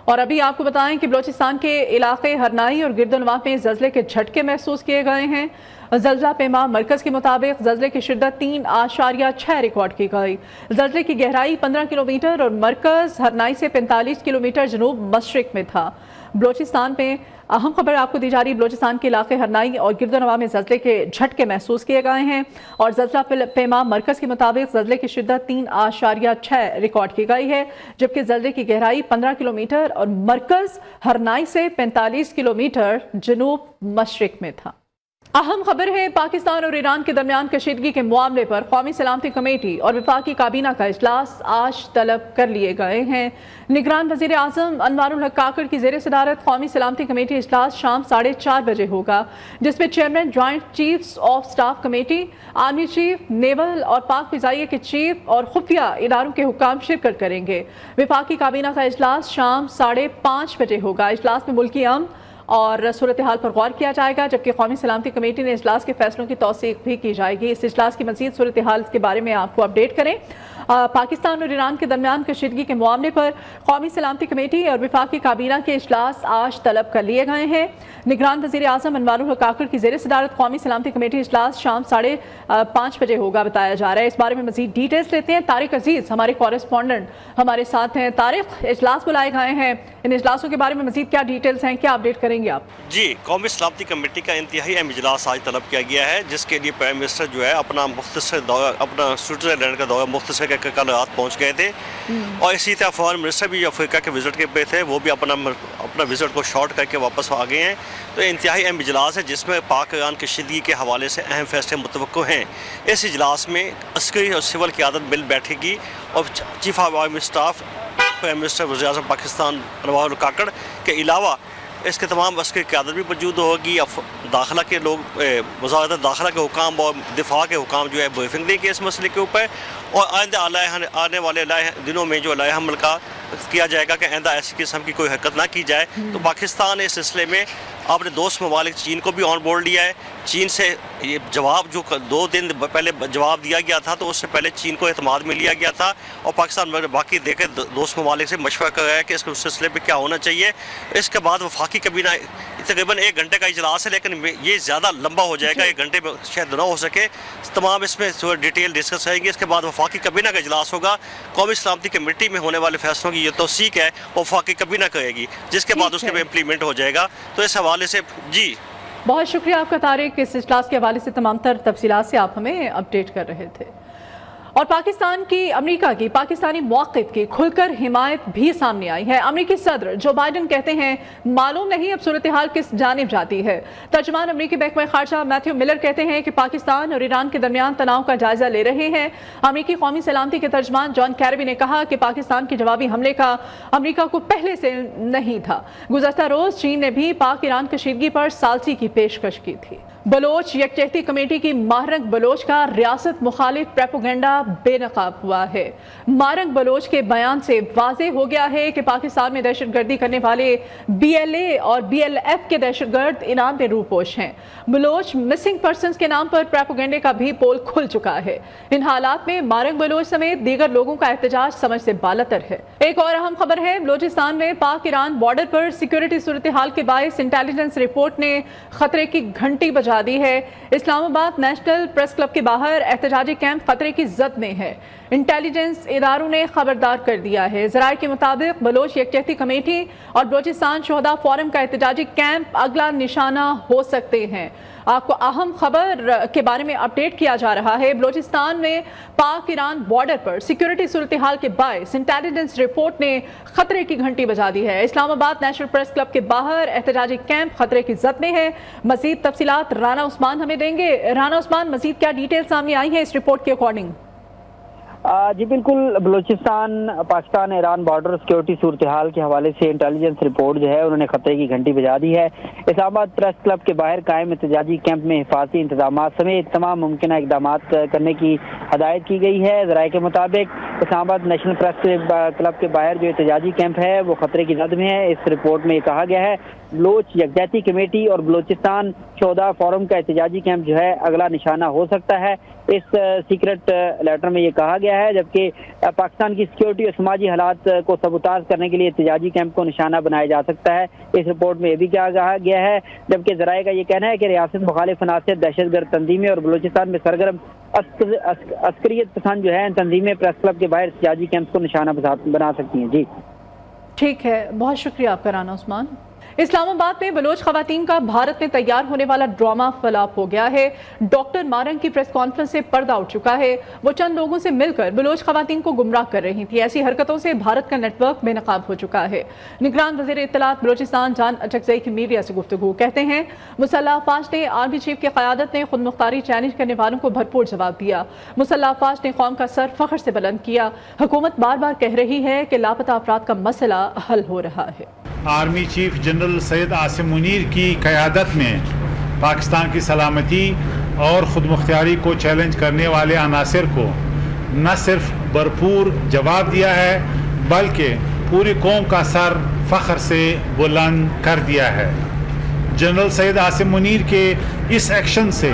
اور ابھی آپ کو بتائیں کہ بلوچستان کے علاقے ہرنائی اور گردنواں میں زلزلے کے جھٹکے محسوس کیے گئے ہیں۔ زلزلہ پیما مرکز کے مطابق زلزلے کی شدت 3.6 ریکارڈ کی گئی۔ زلزلے کی گہرائی 15 کلومیٹر اور مرکز ہرنائی سے 45 کلومیٹر جنوب مشرق میں تھا۔ بلوچستان میں اہم خبر آپ کو دی جا رہی ہے، بلوچستان کے علاقے ہرنائی اور گردنواں میں زلزلے کے جھٹکے محسوس کیے گئے ہیں اور زلزلہ پیما مرکز کے مطابق زلزلے کی شدت 3.6 ریکارڈ کی گئی ہے، جبکہ زلزلے کی گہرائی 15 کلومیٹر اور مرکز ہرنائی سے 45 کلومیٹر جنوب مشرق میں تھا۔ اہم خبر ہے، پاکستان اور ایران کے درمیان کشیدگی کے معاملے پر قومی سلامتی کمیٹی اور وفاقی کابینہ کا اجلاس آج طلب کر لیے گئے ہیں۔ نگران وزیر اعظم انوار الحق کاکڑ کی زیر صدارت قومی سلامتی کمیٹی اجلاس شام 4:30 بجے ہوگا، جس میں chairman joint chiefs of staff committee, army chief, naval اور پاک فضائیہ کے چیف اور خفیہ اداروں کے حکام شرکت کریں گے۔ وفاقی کابینہ کا اجلاس شام 5:30 بجے ہوگا۔ اجلاس میں ملکی امن اور صورتحال پر غور کیا جائے گا، جبکہ قومی سلامتی کمیٹی نے اجلاس کے فیصلوں کی توثیق بھی کی جائے گی۔ اس اجلاس کی مزید صورتحال کے بارے میں آپ کو اپڈیٹ کریں۔ پاکستان اور ایران کے درمیان کشیدگی کے معاملے پر قومی سلامتی کمیٹی اور وفاقی کابینہ کے اجلاس آج طلب کر لیے گئے ہیں۔ نگران وزیر اعظم انوار الحق کاکڑ کی زیر صدارت قومی سلامتی کمیٹی اجلاس شام 5:30 بجے ہوگا بتایا جا رہا ہے۔ اس بارے میں مزید ڈیٹیلز لیتے ہیں، طارق عزیز ہمارے کورسپونڈنٹ ہمارے ساتھ ہیں۔ طارق، اجلاس بلائے گئے ہیں، ان اجلاسوں کے بارے میں مزید کیا ڈیٹیلز ہیں، کیا اپڈیٹ کریں گے آپ؟ جی، قومی سلامتی کمیٹی کا انتہائی اہم اجلاس آج طلب کیا گیا ہے، جس کے لیے پرائم منسٹر جو ہے اپنا سوئٹزرلینڈ کا دورہ مختصر کر کے کل رات پہنچ گئے تھے، اور اسی طرح فارن منسٹر بھی افریقہ کے وزٹ کے پہ تھے، وہ بھی اپنا وزٹ کو شارٹ کر کے واپس آ گئے ہیں۔ تو انتہائی اہم اجلاس ہے جس میں پاک ایران کشیدگی کے حوالے سے اہم فیصلے متوقع ہیں۔ اس اجلاس میں عسکری اور سول قیادت بل بیٹھے گی اور chief of army staff prime minister وزیر اعظم پاکستان انوار الحق کاکڑ کے علاوہ اس کے تمام عسکری قیادت بھی موجود ہوگی۔ داخلہ کے لوگ، وزارت داخلہ کے حکام اور دفاع کے حکام جو ہے بریفنگ دیں گے اس مسئلے کے اوپر، اور آنے والے دنوں میں جو لائحہ عمل کا کیا جائے گا کہ آئندہ ایسی قسم کی کوئی حرکت نہ کی جائے۔ تو پاکستان نے اس سلسلے میں اپنے دوست ممالک چین کو بھی آن بورڈ لیا ہے۔ چین سے یہ جواب جو 2 دن پہلے جواب دیا گیا تھا، تو اس سے پہلے چین کو اعتماد میں لیا گیا تھا، اور پاکستان باقی دیکھے دوست ممالک سے مشورہ کر رہا ہے کہ اس سلسلے پہ کیا ہونا چاہیے۔ اس کے بعد وفاقی کابینہ تقریباً 1 گھنٹے کا اجلاس ہے، لیکن یہ زیادہ لمبا ہو جائے گا، 1 گھنٹے میں شاید نہ ہو سکے۔ تمام اس میں ڈیٹیل ڈسکس کریں گے۔ اس کے بعد وفاقی کابینہ کا اجلاس ہوگا۔ قومی سلامتی کمیٹی میں ہونے والے فیصلوں کی یہ توثیق ہے وہ وفاقی کابینہ کرے گی، جس کے بعد اس کے بھی امپلیمنٹ ہو جائے گا۔ تو اس حوالے سے جی بہت شکریہ آپ کا طارق، اس اجلاس کے حوالے سے تمام تر تفصیلات سے آپ ہمیں اپڈیٹ کر رہے تھے۔ اور پاکستان کی امریکہ کی پاکستانی موقف کی کھل کر حمایت بھی سامنے آئی ہے۔ امریکی صدر جو بائیڈن کہتے ہیں معلوم نہیں اب صورتحال کس جانب جاتی ہے۔ ترجمان امریکی محکمہ خارجہ میتھیو ملر کہتے ہیں کہ پاکستان اور ایران کے درمیان تناؤ کا جائزہ لے رہے ہیں۔ امریکی قومی سلامتی کے ترجمان جان کیربی نے کہا کہ پاکستان کے جوابی حملے کا امریکہ کو پہلے سے نہیں تھا۔ گزشتہ روز چین نے بھی پاک ایران کشیدگی پر ثالثی کی پیشکش کی تھی۔ بلوچ یکجہتی کمیٹی کی ماہرنگ بلوچ کا ریاست مخالف پروپیگنڈا بے نقاب ہوا ہے۔ ماہرنگ بلوچ کے بیان سے واضح ہو گیا ہے کہ پاکستان میں دہشت گردی کرنے والے BLA اور BLF کے دہشت گرد ایران میں روپوش ہیں۔ بلوچ مسنگ پرسنز کے نام پر پروپیگنڈے کا بھی پول کھل چکا ہے۔ ان حالات میں ماہرنگ بلوچ سمیت دیگر لوگوں کا احتجاج سمجھ سے بالاتر ہے۔ ایک اور اہم خبر ہے، بلوچستان میں پاک ایران بارڈر پر سیکیورٹی صورتحال کے باعث انٹیلیجنس رپورٹ نے خطرے کی گھنٹی بجا دی ہے۔ اسلام آباد نیشنل پریس کلب کے باہر احتجاجی کیمپ خطرے کی زد میں ہے۔ انٹیلیجنس اداروں نے خبردار کر دیا ہے۔ ذرائع کے مطابق بلوچ یکجہتی کمیٹی اور بلوچستان شہداء فورم کا احتجاجی کیمپ اگلا نشانہ ہو سکتے ہیں۔ آپ کو اہم خبر کے بارے میں اپڈیٹ کیا جا رہا ہے۔ بلوچستان میں پاک ایران بارڈر پر سیکیورٹی صورتحال کے باعث انٹیلیجنس رپورٹ نے خطرے کی گھنٹی بجا دی ہے۔ اسلام آباد نیشنل پریس کلب کے باہر احتجاجی کیمپ خطرے کی زد میں ہے۔ مزید تفصیلات رانا عثمان ہمیں دیں گے۔ رانا عثمان، مزید کیا ڈیٹیل سامنے آئی ہیں اس رپورٹ کے اکارڈنگ؟ جی بالکل، بلوچستان پاکستان ایران بارڈر سیکیورٹی صورتحال کے حوالے سے انٹیلیجنس رپورٹ جو ہے انہوں نے خطرے کی گھنٹی بجا دی ہے۔ اسلام آباد پریس کلب کے باہر قائم احتجاجی کیمپ میں حفاظتی انتظامات سمیت تمام ممکنہ اقدامات کرنے کی ہدایت کی گئی ہے۔ ذرائع کے مطابق اسلام آباد نیشنل پریس کلب کے باہر جو احتجاجی کیمپ ہے وہ خطرے کی زد میں ہے۔ اس رپورٹ میں یہ کہا گیا ہے بلوچ یکجہتی کمیٹی اور بلوچستان شہداء فورم کا احتجاجی کیمپ جو ہے اگلا نشانہ ہو سکتا ہے۔ اس سیکرٹ لیٹر میں یہ کہا گیا ہے، جبکہ پاکستان کی سیکیورٹی اور سماجی حالات کو سبوتاژ کرنے کے لیے احتجاجی کیمپ کو نشانہ بنایا جا سکتا ہے۔ اس رپورٹ میں یہ بھی کہا گیا ہے، جبکہ ذرائع کا یہ کہنا ہے کہ ریاست مخالف عناصر، دہشت گرد تنظیمیں اور بلوچستان میں سرگرم عسکریت پسند جو ہے تنظیمیں پریس کلب کے باہر احتجاجی کیمپ کو نشانہ بنا سکتی ہیں۔ جی ٹھیک ہے، بہت شکریہ آپ کا رانا عثمان۔ اسلام آباد میں بلوچ خواتین کا بھارت میں تیار ہونے والا ڈرامہ فلاپ ہو گیا ہے۔ ڈاکٹر مارنگ کی پریس کانفرنس سے پردہ اٹھ چکا ہے۔ وہ چند لوگوں سے مل کر بلوچ خواتین کو گمراہ کر رہی تھی۔ ایسی حرکتوں سے بھارت کا نیٹ ورک بے نقاب ہو چکا ہے۔ نگران وزیر اطلاعات بلوچستان جان اچکزئی کی میڈیا سے گفتگو کہتے ہیں مسلح افواج نے آرمی چیف کی قیادت نے خود مختاری چیلنج کرنے والوں کو بھرپور جواب دیا۔ مسلح افواج نے قوم کا سر فخر سے بلند کیا۔ حکومت بار بار کہہ رہی ہے کہ لاپتہ افراد کا مسئلہ حل ہو رہا ہے۔ Army chief general Syed Asim Munir کی قیادت میں پاکستان کی سلامتی اور خود مختاری کو چیلنج کرنے والے عناصر کو نہ صرف بھرپور جواب دیا ہے بلکہ پوری قوم کا سر فخر سے بلند کر دیا ہے۔ جنرل سید عاصم منیر کے اس ایکشن سے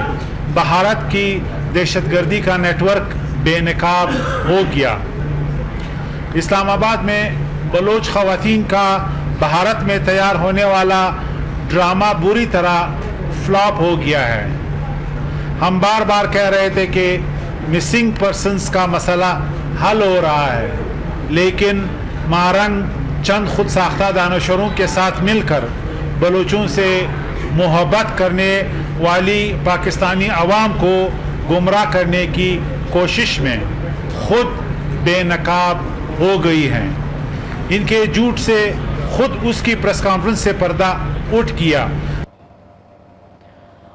بھارت کی دہشت گردی کا نیٹ ورک بے نقاب ہو گیا۔ اسلام آباد میں بلوچ خواتین کا بھارت میں تیار ہونے والا ڈرامہ بری طرح فلاپ ہو گیا ہے۔ ہم بار بار کہہ رہے تھے کہ مسنگ پرسنز کا مسئلہ حل ہو رہا ہے، لیکن مارنگ چند خود ساختہ دانشوروں کے ساتھ مل کر بلوچوں سے محبت کرنے والی پاکستانی عوام کو گمراہ کرنے کی کوشش میں خود بے نقاب ہو گئی ہیں۔ ان کے جھوٹ سے خود اس کی پریس کانفرنس سے پردہ اٹھ گیا۔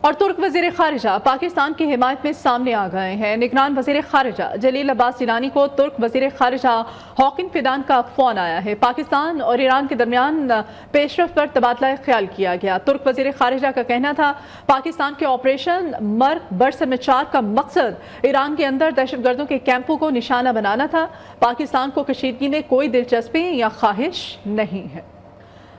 اور ترک وزیر خارجہ پاکستان کی حمایت میں سامنے آ گئے ہیں۔ نگران وزیر خارجہ جلیل عباس جیلانی کو ترک وزیر خارجہ ہاکن فیدان کا فون آیا ہے۔ پاکستان اور ایران کے درمیان پیش رفت پر تبادلہ خیال کیا گیا۔ ترک وزیر خارجہ کا کہنا تھا پاکستان کے آپریشن مرگ برسمچار کا مقصد ایران کے اندر دہشت گردوں کے کیمپوں کو نشانہ بنانا تھا۔ پاکستان کو کشیدگی میں کوئی دلچسپی یا خواہش نہیں ہے۔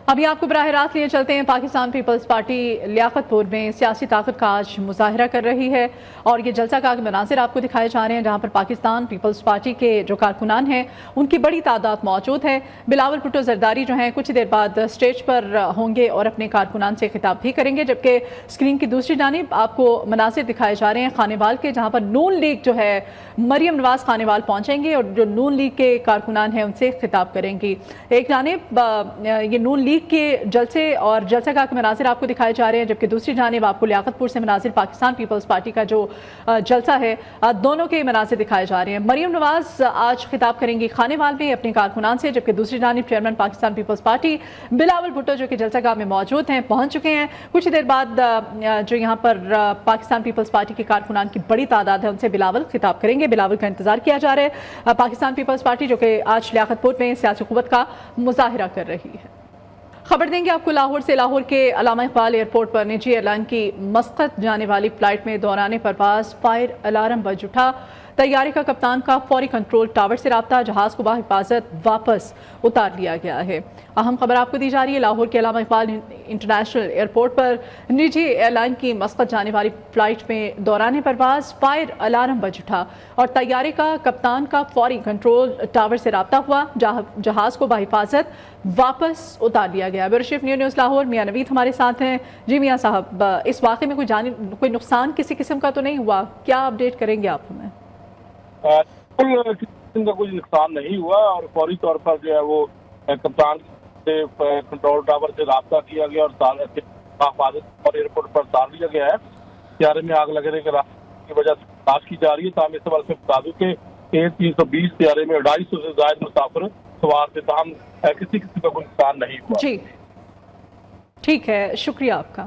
ابھی آپ کو براہ راست لیے چلتے ہیں۔ پاکستان پیپلز پارٹی لیاقت پور میں سیاسی طاقت کا آج مظاہرہ کر رہی ہے، اور یہ جلسہ کا مناظر آپ کو دکھائے جا رہے ہیں جہاں پر پاکستان پیپلز پارٹی کے جو کارکنان ہیں ان کی بڑی تعداد موجود ہے۔ بلاول بھٹو زرداری جو ہیں کچھ دیر بعد اسٹیج پر ہوں گے اور اپنے کارکنان سے خطاب بھی کریں گے، جبکہ اسکرین کی دوسری جانب آپ کو مناظر دکھائے جا رہے ہیں خانے وال کے، جہاں پر نون لیگ جو ہے مریم نواز خانے وال پہنچیں گے اور جو نون لیگ کے کارکنان ہیں ان سے خطاب کریں گی۔ ایک جانب یہ نون لیگ کے جلسے اور جلسہ کا مناظر آپ کو دکھائے جا رہے ہیں، جبکہ دوسری جانب آپ کو لیاقت پور سے مناظر پاکستان پیپلز پارٹی کا جو جلسہ ہے دونوں کے مناظر دکھائے جا رہے ہیں۔ مریم نواز آج خطاب کریں گی خانے وال میں اپنے کارکنان سے، جبکہ دوسری جانب چیئرمین پاکستان پیپلز پارٹی بلاول بھٹو جو کہ جلسہ گاہ میں موجود ہیں پہنچ چکے ہیں۔ کچھ دیر بعد جو یہاں پر پاکستان پیپلز پارٹی کے کارکنان کی بڑی تعداد ہے ان سے بلاول خطاب کریں گے۔ بلاول کا انتظار کیا جا رہا ہے۔ پاکستان پیپلز پارٹی جو کہ آج لیاقت پور میں سیاسی قوت کا مظاہرہ کر رہی ہے۔ خبر دیں گے آپ کو لاہور سے۔ لاہور کے علامہ اقبال ایئرپورٹ پر نجی ایئر لائن کی مسقط جانے والی فلائٹ میں دوران پرواز فائر الارم بج اٹھا۔ طیارے کا کپتان کا فوری کنٹرول ٹاور سے رابطہ، جہاز کو بحفاظت واپس اتار لیا گیا ہے۔ اہم خبر آپ کو دی جا رہی ہے لاہور کے علامہ اقبال انٹرنیشنل ایئرپورٹ پر نجی ایئر لائن کی مسقط جانے والی فلائٹ میں دوران پرواز فائر الارم بج اٹھا اور طیارے کا کپتان کا فوری کنٹرول ٹاور سے رابطہ ہوا، جہاز کو بحفاظت واپس اتار لیا گیا۔ بیورو چیف نیوز لاہور میاں نوید ہمارے ساتھ ہیں۔ جی میاں صاحب، اس واقعے میں کوئی نقصان کسی قسم کا تو نہیں ہوا؟ کیا اپڈیٹ کریں گے آپ ہمیں؟ کسی قسم کا کوئی نقصان نہیں ہوا اور فوری طور پر جو ہے وہ کپتان سے کنٹرول ٹاور سے رابطہ کیا گیا اور حفاظت اور ایئرپورٹ پر اتار لیا گیا ہے۔ طیارے میں آگ لگنے کے کی وجہ سے تلاش کی جا رہی ہے۔ تاہم اس حوالے سے بتا دوں کہ A320 طیارے میں 250 سے زائد مسافر سوار تھے، تاہم کسی قسم کا کوئی نقصان نہیں ہوا۔ جی ٹھیک ہے، شکریہ آپ کا۔